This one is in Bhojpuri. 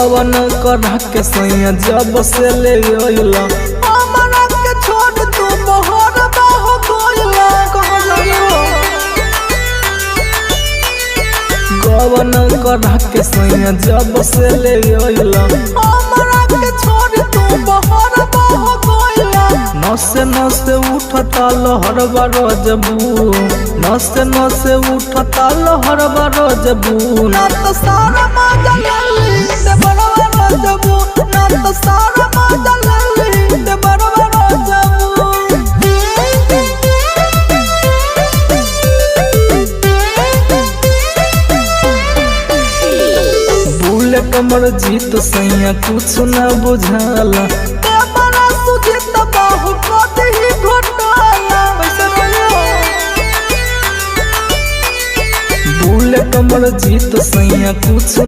गवन करा के सैया जब से ले अइला हमरा के छोड़ तू मोहर बाहो गइला कहां जाइयो। गवन करा के सैया जब से ले अइला हमरा के छोड़ तू मोहर बाहो गइला। नसे नसे उठता लहर बरजबू नसे नसे उठता लहर बरजबू ना तो सारा मजा लली ते बड़वा रजबू ना तो सारा मजा लली ते बड़वा रजबू। भूले कमर जीत सैया कुछ न बुझाला ते बड़ा सुजीत बाहु कद ही घोटाला पैसा रहियो। भूले कमर जीत सैया कुछ